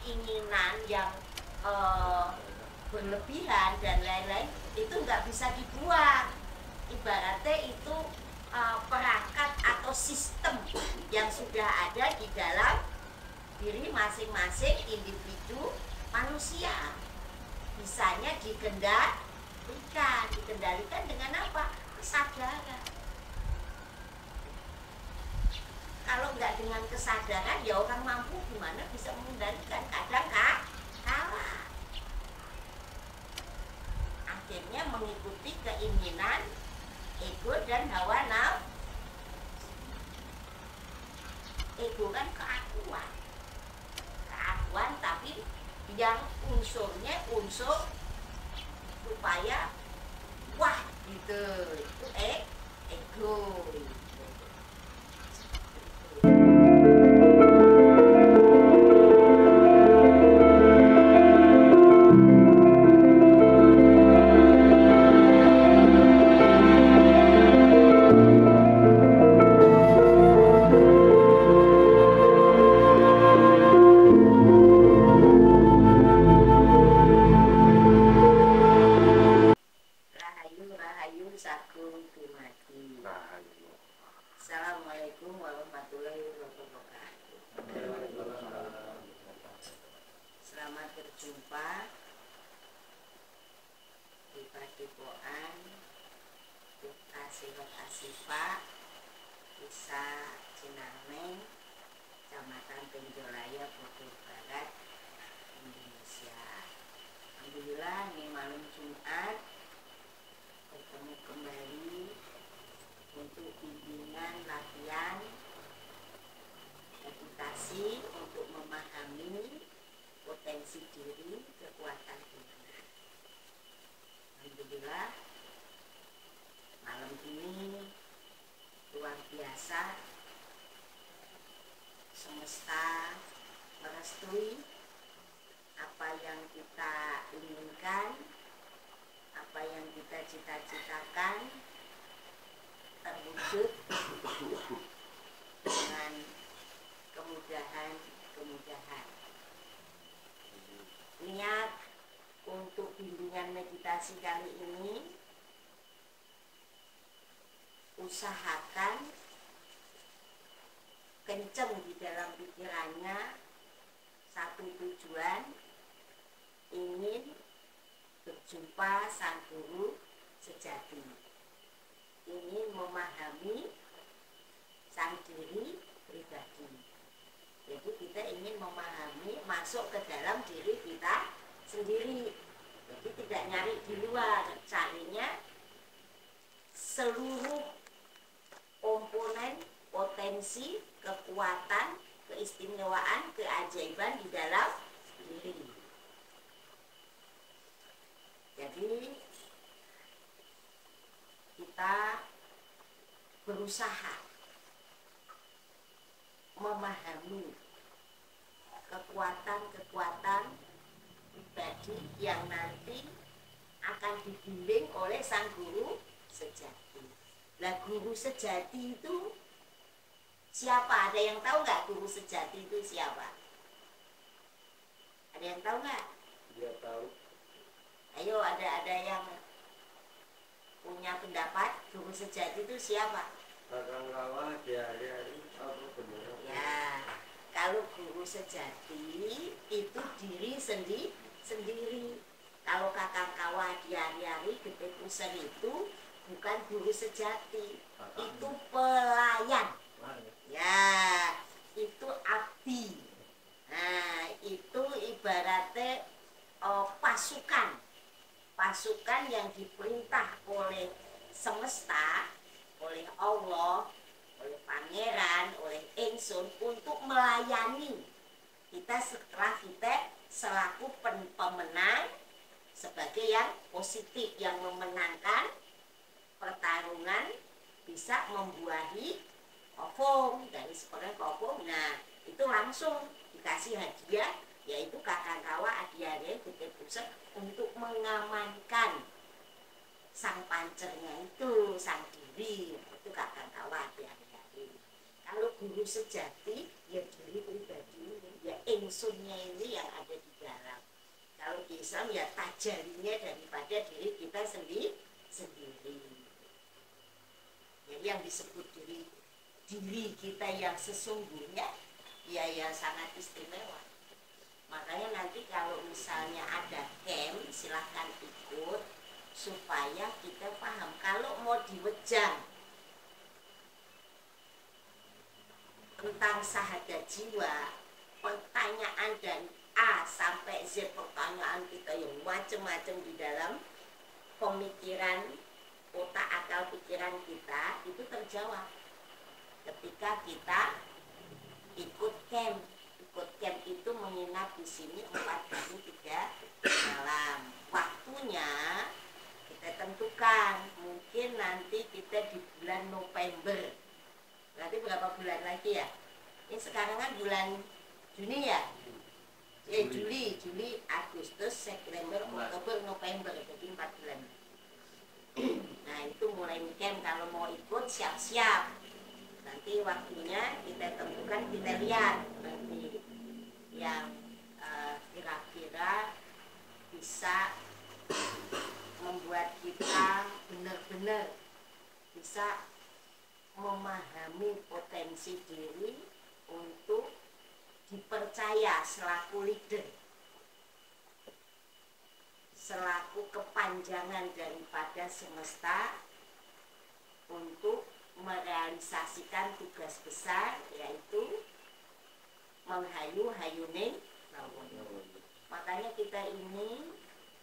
keinginan yang berlebihan dan lain-lain itu nggak bisa dibuang. Ibaratnya itu perangkat atau sistem yang sudah ada di dalam diri masing-masing individu manusia. Bisanya dikendalikan dengan apa? Kesadaran. Kalau nggak dengan kesadaran, ya orang mampu gimana bisa mengendalikan? Kadang kalah. Akhirnya mengikuti keinginan ego dan hawa nafsu. Ego kan keakuan, tapi yang unsurnya unsur supaya wah gitu, itu ego. Assalamualaikum warahmatullahi wabarakatuh. Selamat berjumpa di Padepokan Asifa Desa Cinameng, Kecamatan Penjolaya, Bogor Barat, Indonesia. Alhamdulillah, ini malam Jumat bertemu kembali untuk bimbingan latihan meditasi untuk memahami potensi diri, kekuatan diri. Alhamdulillah, malam ini luar biasa, semesta merestui apa yang kita inginkan, apa yang kita cita-citakan terwujud dengan kemudahan. Niat untuk bimbingan meditasi kali ini, usahakan kenceng di dalam pikirannya satu tujuan, ingin berjumpa sang guru sejati, ingin memahami sang diri pribadi. Jadi kita ingin memahami, masuk ke dalam diri kita sendiri. Jadi tidak nyari di luar, carinya seluruh komponen, potensi, kekuatan, keistimewaan, keajaiban di dalam diri. Jadi kita berusaha memahami kekuatan-kekuatan pribadi yang nanti akan dibimbing oleh sang guru sejati. Lah, guru sejati itu siapa? Ada yang tahu nggak guru sejati itu siapa? Ada yang tahu nggak? Dia tahu. Ayo, ada yang punya pendapat guru sejati itu siapa? Kakang Kawa di hari-hari apa benar? Ya, kalau guru sejati itu diri sendiri. Kalau Kakang Kawa di hari-hari Gede Pusen itu bukan guru sejati, itu pelayan. Ya, itu abdi. Nah, itu ibaratnya pasukan yang diperintah oleh semesta, oleh Allah, oleh pangeran, oleh ingsun untuk melayani kita setelah kita selaku pemenang, sebagai yang positif, yang memenangkan pertarungan, bisa membuahi kofong dari seorang kofong. Nah, itu langsung dikasih hadiah, yaitu Kakang Kawa Adiare Gede Pusen untuk mengamankan sang pancernya itu, sang diri. Itu Kakang Kawa Adiare. Kalau guru sejati, ya diri pribadi ini. ya ingsunnya ini yang ada di dalam. Kalau di Islam ya tajalinya daripada diri kita sendiri. Jadi yang disebut diri kita yang sesungguhnya ya yang sangat istimewa. Makanya nanti kalau misalnya ada camp silahkan ikut supaya kita paham. Kalau mau diwejang tentang sahadat jiwa, pertanyaan dari A sampai Z, pertanyaan kita yang macam-macam di dalam pemikiran, otak akal pikiran kita itu terjawab ketika kita ikut camp. Ikut camp itu menginap di sini 4 hari 3 malam. Waktunya kita tentukan, mungkin nanti kita di bulan November. Berarti berapa bulan lagi ya? Ini sekarang kan bulan Juni ya? Juli, Agustus, September, Oktober, November, jadi 4 bulan. Nah itu mulai camp, kalau mau ikut siap-siap. Nanti waktunya kita tentukan, kita lihat nanti yang kira-kira bisa membuat kita benar-benar bisa memahami potensi diri untuk dipercaya selaku leader, selaku kepanjangan daripada semesta untuk merealisasikan tugas besar, yaitu menghayu-hayuning lawon. Makanya kita ini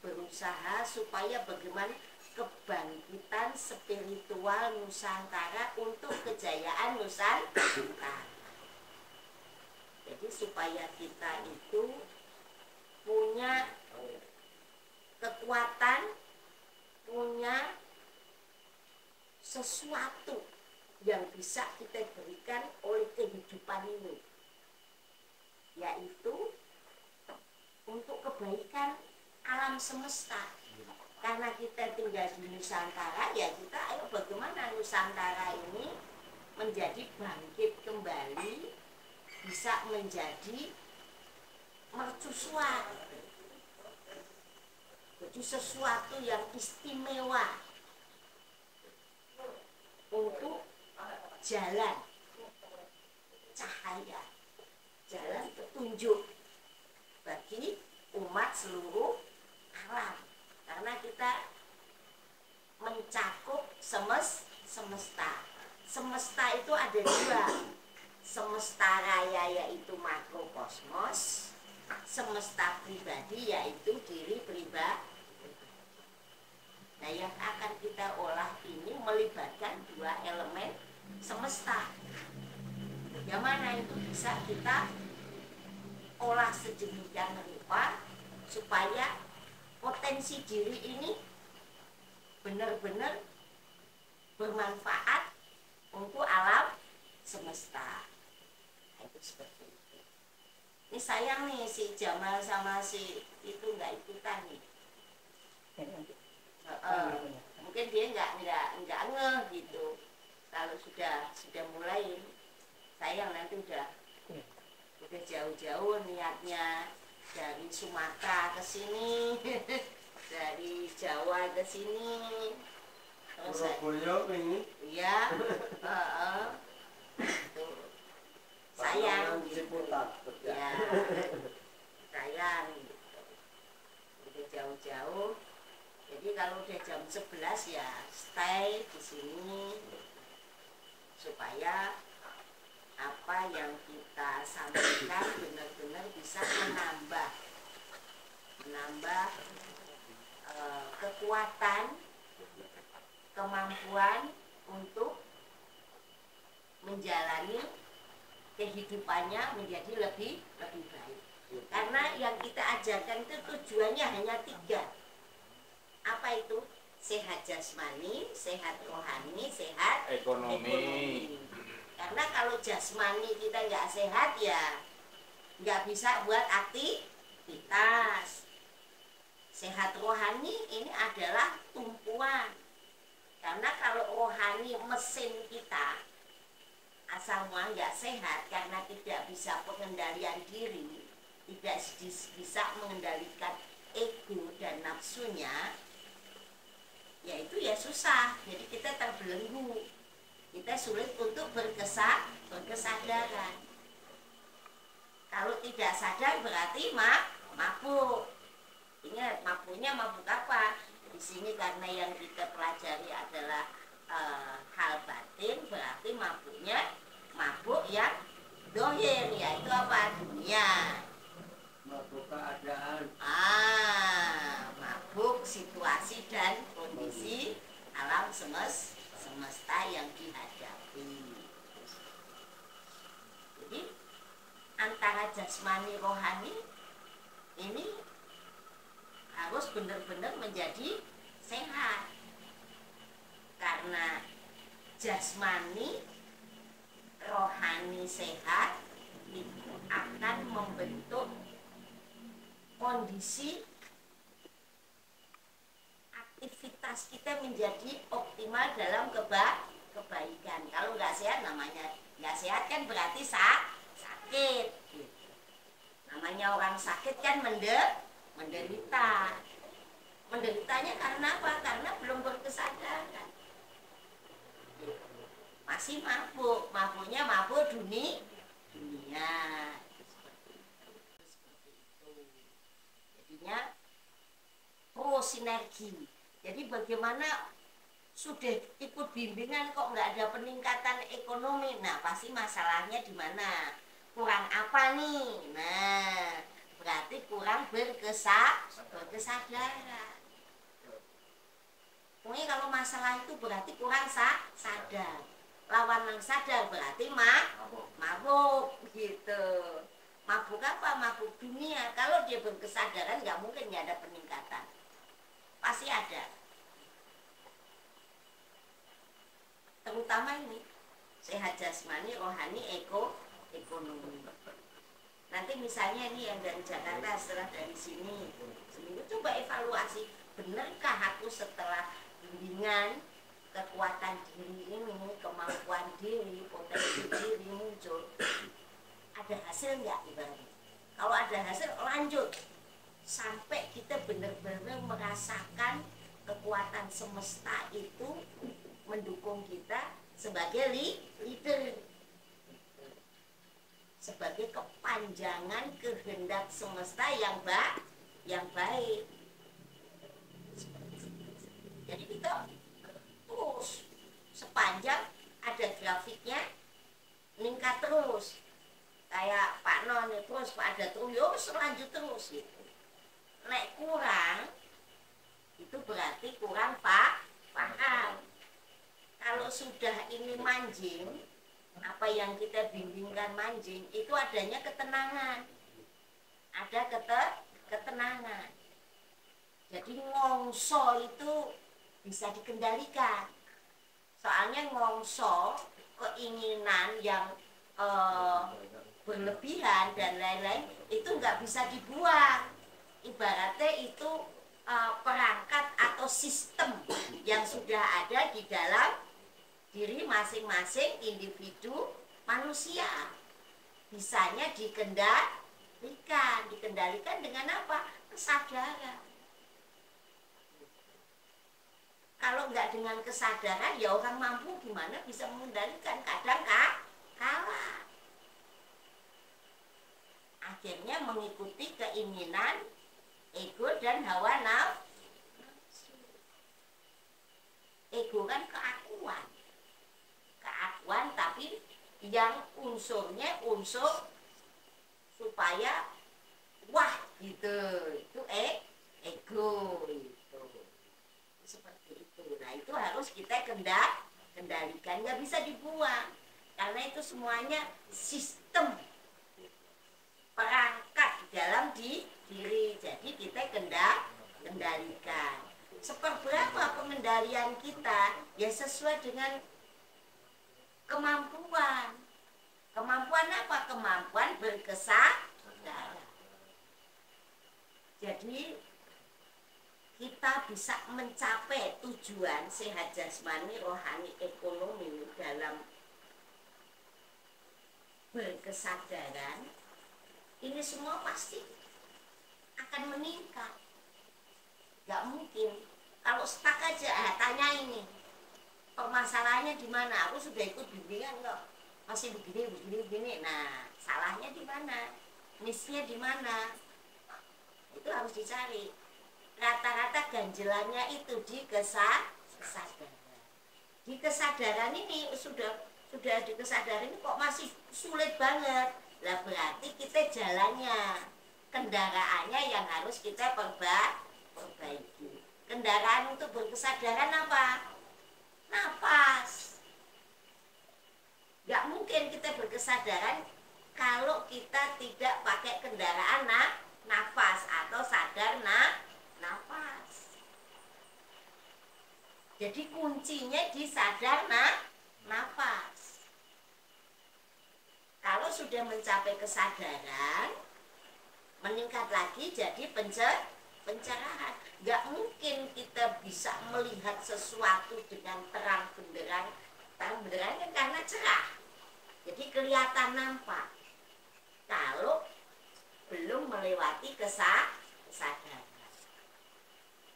berusaha supaya bagaimana kebangkitan spiritual Nusantara untuk kejayaan Nusantara. Jadi supaya kita itu punya kekuatan, punya sesuatu yang bisa kita berikan oleh kehidupan ini, yaitu untuk kebaikan alam semesta. Karena kita tinggal di Nusantara, ya kita ayo bagaimana Nusantara ini menjadi bangkit kembali, bisa menjadi mercusuar, jadi sesuatu yang istimewa untuk jalan cahaya, jalan petunjuk bagi umat seluruh alam. Karena kita mencakup semesta. Semesta itu ada 2. Semesta raya yaitu makrokosmos, semesta pribadi yaitu diri pribadi. Nah yang akan kita olah ini melibatkan 2 elemen semesta. Bagaimana itu bisa kita olah sedemikian rupa supaya potensi diri ini benar-benar bermanfaat untuk alam semesta. Nah, itu seperti itu. Ini sayang nih si Jamal sama si itu nggak ikutan nih. Mungkin dia nggak ngeh gitu. Kalau sudah mulai, sayang nanti udah jauh-jauh niatnya dari Sumatera ke sini, dari Jawa ke sini. Surabaya ini. Iya. Sayang gitu. Ya, sayang gitu. Udah jauh-jauh. Jadi kalau udah jam 11 ya stay di sini supaya apa yang kita sampaikan benar-benar bisa menambah kekuatan, kemampuan untuk menjalani kehidupannya menjadi lebih baik. Karena yang kita ajarkan itu tujuannya hanya 3. Apa itu? Sehat jasmani, sehat rohani, sehat ekonomi. Karena kalau jasmani kita nggak sehat ya nggak bisa buat aktivitas. Sehat rohani ini adalah tumpuan. Karena kalau rohani mesin kita, asal mual nggak sehat karena tidak bisa pengendalian diri, tidak bisa mengendalikan ego dan nafsunya, ya itu ya susah. Jadi kita terbelenggu, kita sulit untuk berkesadaran. Kalau tidak sadar berarti mabuk. Ingat, mabuknya mabuk apa? Di sini karena yang kita pelajari adalah hal batin, berarti mabuknya mabuk yang dohir, yaitu apa? Dunia. Mabuk keadaan. Mabuk situasi dan kondisi alam semesta yang dihadapi. Jadi antara jasmani rohani ini harus benar-benar menjadi sehat, karena jasmani rohani sehat itu akan membentuk kondisi aktivitas kita menjadi optimal dalam kebaikan. Kalau nggak sehat, namanya nggak sehat kan berarti sakit. Namanya orang sakit kan menderita. Menderitanya karena apa? Karena belum berkesadaran. Masih mabuk, mabuknya mabuk dunia. Seperti itu. Jadinya pro sinergi. Jadi bagaimana sudah ikut bimbingan kok nggak ada peningkatan ekonomi? Nah, pasti masalahnya di mana? Kurang apa nih? Nah, berarti kurang berkesadaran. Pokoknya kalau masalah itu berarti kurang sadar. Lawan yang sadar berarti mabuk gitu. Mabuk apa? Mabuk dunia. Kalau dia berkesadaran nggak mungkin nggak ada peningkatan. Pasti ada. Terutama ini sehat jasmani, rohani, ekonomi. Nanti misalnya ini yang dari Jakarta, setelah dari sini seminggu coba evaluasi, benarkah aku setelah bimbingan kekuatan diri ini, kemampuan diri, potensi diri muncul, ada hasil nggak ibaratnya? Kalau ada hasil, lanjut sampai kita benar-benar merasakan kekuatan semesta itu mendukung kita sebagai leader, sebagai kepanjangan kehendak semesta yang baik. Jadi kita terus sepanjang ada grafiknya meningkat terus, kayak Pak Non terus Pak ada terus lanjut terus gitu. Nek kurang itu berarti kurang paham. Kalau sudah ini manjing, apa yang kita bimbingkan manjing, itu adanya ketenangan. Ada ketenangan. Jadi ngongso itu bisa dikendalikan. Soalnya ngongso, keinginan yang berlebihan dan lain-lain itu nggak bisa dibuang. Ibaratnya itu perangkat atau sistem yang sudah ada di dalam diri masing-masing individu manusia. Bisanya dikendalikan dengan apa? Kesadaran. Kalau nggak dengan kesadaran, ya orang mampu gimana bisa mengendalikan? Kadang kalah. Akhirnya mengikuti keinginan ego dan hawa nafsu. Ego kan keakuan tapi yang unsurnya unsur supaya wah gitu, itu ego gitu. Seperti itu. Nah itu harus kita kendalikan, nggak bisa dibuang karena itu semuanya sistem perangkat dalam diri. Jadi kita kendalikan. Seperberapa pengendalian kita ya sesuai dengan kemampuan. Kemampuan apa? Kemampuan berkesadaran. Jadi kita bisa mencapai tujuan sehat jasmani, rohani, ekonomi dalam berkesadaran, ini semua pasti akan meningkat. Gak mungkin kalau stuck aja. Tanya ini permasalahannya di mana? Aku sudah ikut bimbingan kok masih begini. Nah, salahnya di mana? Missnya di mana? Itu harus dicari. Rata-rata ganjelannya itu di kesadaran. Di kesadaran ini sudah di kesadaran ini kok masih sulit banget. Lah berarti kita jalannya, kendaraannya yang harus kita perbaiki. Kendaraan untuk berkesadaran apa? Napas. Gak mungkin kita berkesadaran kalau kita tidak pakai kendaraan nafas atau sadar nafas. Jadi kuncinya di sadar nafas. Kalau sudah mencapai kesadaran, meningkat lagi jadi pencerahan. Gak mungkin kita bisa melihat sesuatu dengan terang benderang. Terang benderang kan karena cerah, jadi kelihatan nampak. Kalau belum melewati kesadaran.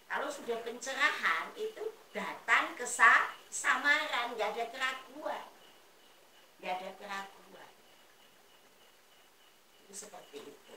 Kalau sudah pencerahan itu datang kesamaran, gak ada keraguan. Gak ada keraguan. Itu seperti itu.